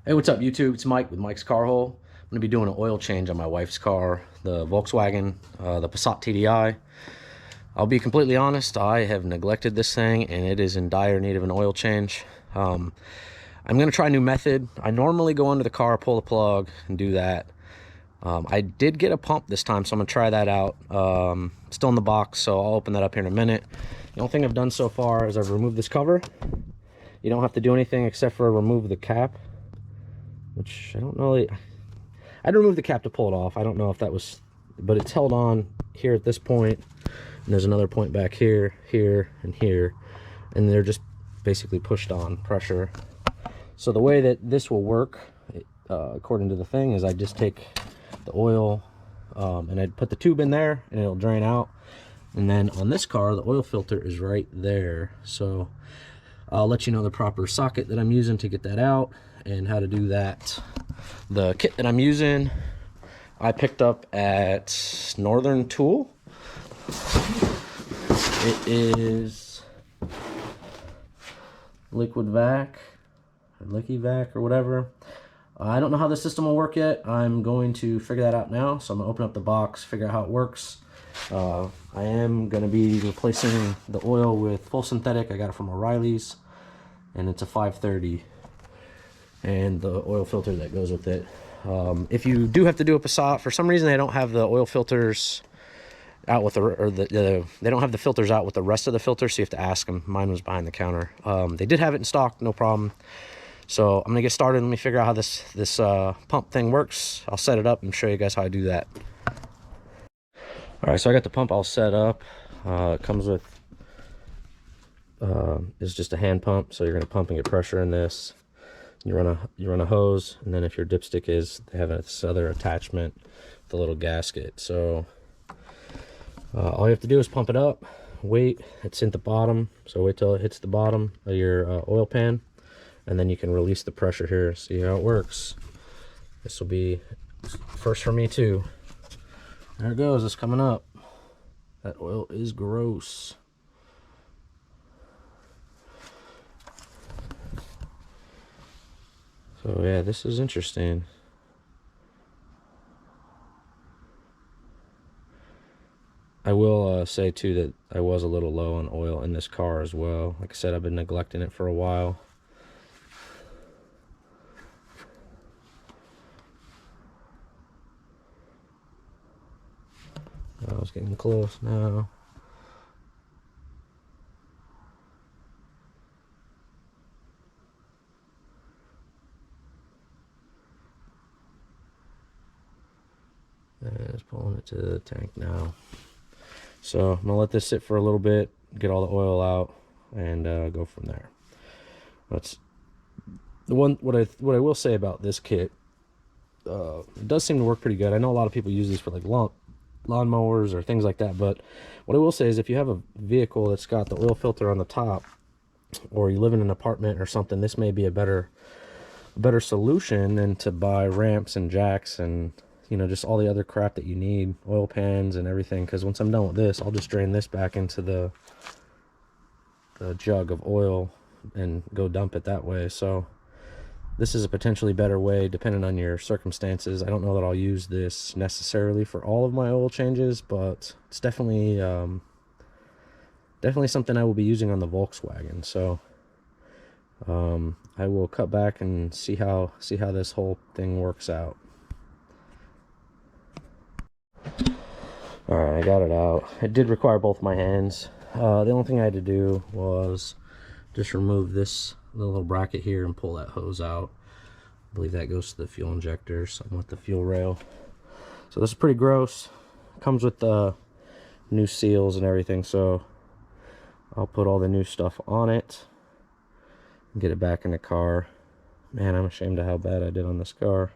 Hey, what's up, YouTube? It's Mike with Mike's Car Hole. I'm going to be doing an oil change on my wife's car, the Volkswagen, the Passat TDI. I'll be completely honest, I have neglected this thing and it is in dire need of an oil change. I'm going to try a new method. I normally go under the car, pull the plug, and do that. I did get a pump this time, so I'm going to try that out. Still in the box, so I'll open that up here in a minute. The only thing I've done so far is I've removed this cover. You don't have to do anything except for remove the cap, which I don't know. I'd remove the cap to pull it off. I don't know if that was, but it's held on here at this point, and there's another point back here, here, and here, and they're just basically pushed on pressure. So the way that this will work, according to the thing, is I just take the oil and I'd put the tube in there and it'll drain out, and then on this car the oil filter is right there. So I'll let you know the proper socket that I'm using to get that out and how to do that. The kit that I'm using I picked up at Northern Tool. It is liquid vac or licky vac or whatever. I don't know how the system will work yet. I'm going to figure that out now. So I'm gonna open up the box, figure out how it works. I am gonna be replacing the oil with full synthetic. I got it from O'Reilly's, and it's a 530, and the oil filter that goes with it. If you do have to do a Passat, for some reason they don't have the oil filters out with they don't have the filters out with the rest of the filters, so you have to ask them. Mine was behind the counter. They did have it in stock, no problem. So I'm gonna get started. Let me figure out how this pump thing works. I'll set it up and show you guys how I do that. All right, so I got the pump all set up. It comes with is just a hand pump, so you're gonna pump and get pressure in this. You run a hose, and then if your dipstick is, they have this other attachment with a little gasket. So all you have to do is pump it up, wait. It's at the bottom, so wait till it hits the bottom of your oil pan, and then you can release the pressure here. See how it works. This will be first for me too. There it goes. It's coming up. That oil is gross. So yeah, this is interesting. I will say too that I was a little low on oil in this car as well. Like I said, I've been neglecting it for a while. I was getting close now. And it's pulling it to the tank now. So I'm gonna let this sit for a little bit, get all the oil out, and go from there. That's the one. What I will say about this kit, it does seem to work pretty good. I know a lot of people use these for like lawnmowers or things like that, but what I will say is if you have a vehicle that's got the oil filter on the top, or you live in an apartment or something, this may be a better solution than to buy ramps and jacks and, you know, just all the other crap that you need, oil pans and everything. Because once I'm done with this, I'll just drain this back into the jug of oil and go dump it that way. So this is a potentially better way depending on your circumstances. I don't know that I'll use this necessarily for all of my oil changes, but it's definitely something I will be using on the Volkswagen. So I will cut back and see how this whole thing works out. All right, I got it out. It did require both my hands. The only thing I had to do was just remove this little bracket here and pull that hose out. I believe that goes to the fuel injector, something with the fuel rail. So this is pretty gross. It comes with the new seals and everything, so I'll put all the new stuff on it and get it back in the car. Man, I'm ashamed of how bad I did on this car.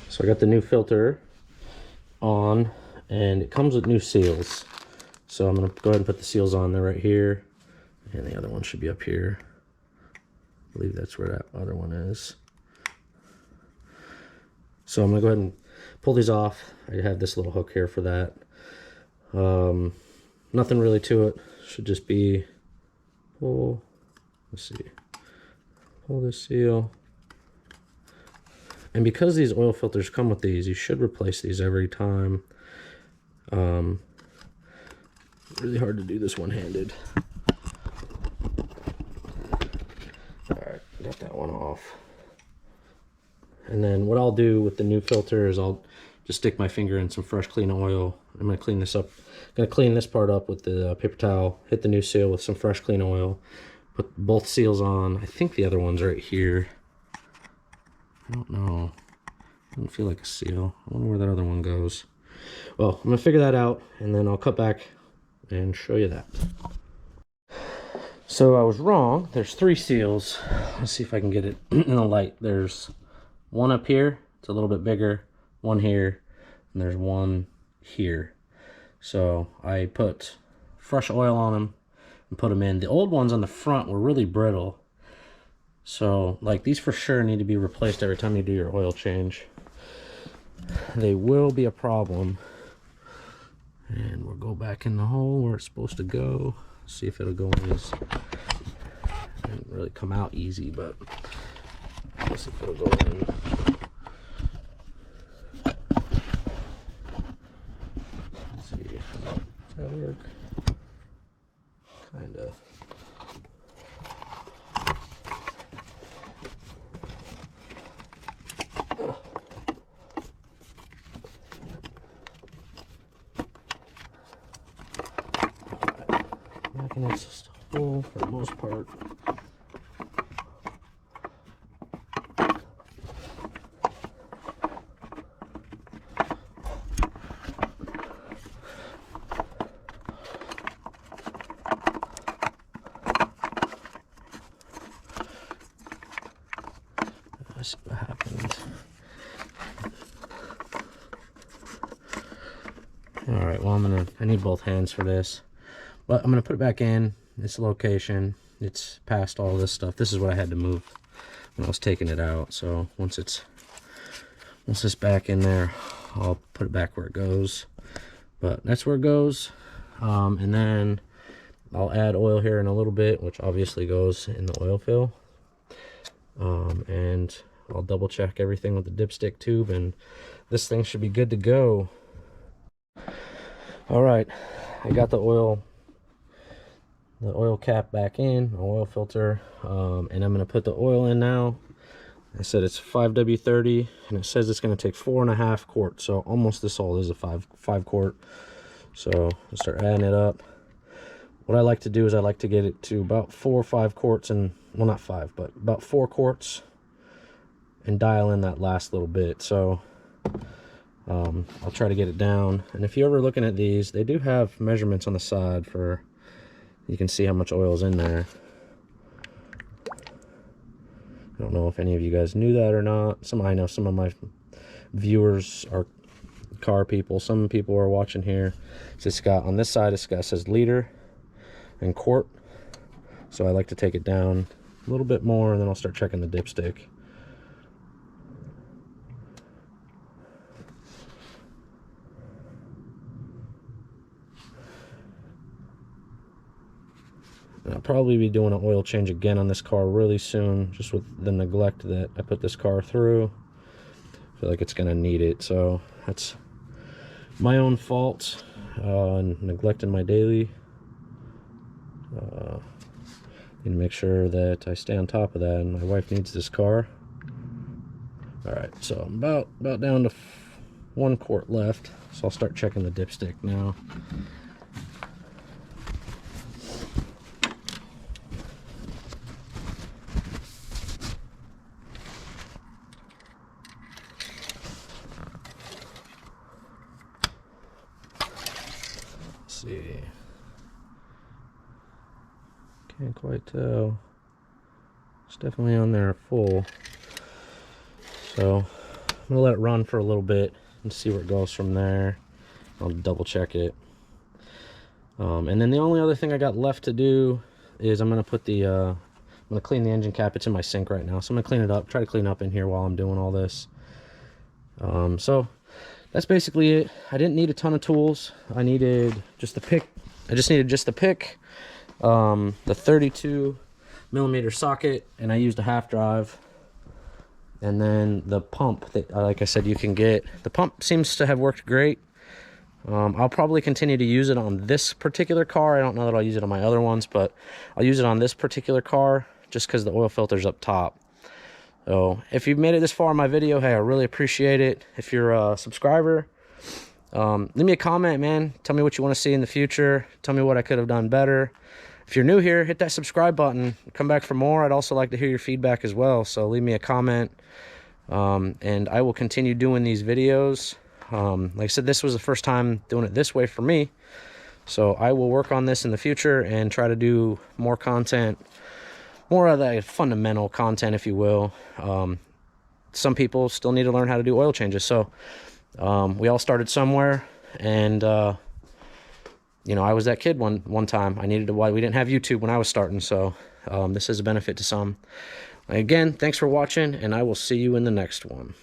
So I got the new filter on, and it comes with new seals. So I'm going to go ahead and put the seals on. They're right here, and the other one should be up here. I believe that's where that other one is. So I'm going to go ahead and pull these off. I have this little hook here for that. Nothing really to it. Should just be pull. Let's see. pull this seal. And because these oil filters come with these, you should replace these every time. Really hard to do this one-handed. Alright, got that one off. And then what I'll do with the new filter is I'll just stick my finger in some fresh clean oil. I'm going to clean this up. I'm going to clean this part up with the paper towel, hit the new seal with some fresh clean oil, put both seals on. I think the other one's right here. I don't know. Doesn't feel like a seal. I wonder where that other one goes. Well, I'm going to figure that out, and then I'll cut back and show you that. So I was wrong. There's 3 seals. Let's see if I can get it in the light. There's one up here. It's a little bit bigger. One here. And there's one here. So I put fresh oil on them and put them in. The old ones on the front were really brittle. So, like, these for sure need to be replaced every time you do your oil change. They will be a problem. And we'll go back in the hole where it's supposed to go. See if it'll go in this. It didn't really come out easy, but let's see if it'll go in. Let's see. Does that work? Kinda. And it's just full for the most part. Let's see what happens. All right, well, I need both hands for this. But I'm going to put it back in its location. It's past all this stuff. This is what I had to move when I was taking it out. So once it's back in there, I'll put it back where it goes. But that's where it goes. And then I'll add oil here in a little bit, which obviously goes in the oil fill. And I'll double check everything with the dipstick tube, and this thing should be good to go. All right, I got the oil cap back in, oil filter, and I'm going to put the oil in now. I said it's 5W30, and it says it's going to take 4.5 quarts, so almost this all is a 5 quart. So I'll start adding it up. What I like to do is I like to get it to about 4 or 5 quarts, and well, not 5, but about 4 quarts, and dial in that last little bit. So I'll try to get it down. And if you're ever looking at these, they do have measurements on the side for, you can see how much oil is in there. I don't know if any of you guys knew that or not. I know some of my viewers are car people. Some people are watching here. So it's got, on this side, it says liter and quart. So I like to take it down a little bit more, and then I'll start checking the dipstick. And I'll probably be doing an oil change again on this car really soon, just with the neglect that I put this car through. I feel like it's going to need it, so that's my own fault, neglecting my daily. Need to make sure that I stay on top of that, and my wife needs this car. Alright, so I'm about down to 1 quart left, so I'll start checking the dipstick now. See, can't quite tell. It's definitely on there full, so I'm gonna let it run for a little bit and see where it goes from there. I'll double check it, and then the only other thing I got left to do is I'm gonna put the I'm gonna clean the engine cap. It's in my sink right now, so I'm gonna clean it up, try to clean up in here while I'm doing all this. So that's basically it. I didn't need a ton of tools. I needed just the pick. I just needed just the pick, the 32 millimeter socket, and I used a half drive. And then the pump that, like I said, you can get. The pump seems to have worked great. I'll probably continue to use it on this particular car. I don't know that I'll use it on my other ones, but I'll use it on this particular car just because the oil filter's up top. So if you've made it this far in my video, hey, I really appreciate it. If you're a subscriber, leave me a comment, man. Tell me what you want to see in the future. Tell me what I could have done better. If you're new here, hit that subscribe button. Come back for more. I'd also like to hear your feedback as well. So leave me a comment, and I will continue doing these videos. Like I said, this was the first time doing it this way for me. So I will work on this in the future and try to do more content, more of that fundamental content, if you will. Some people still need to learn how to do oil changes. So we all started somewhere, and you know, I was that kid one time. I needed to. We didn't have YouTube when I was starting, so this is a benefit to some. Again, thanks for watching, and I will see you in the next one.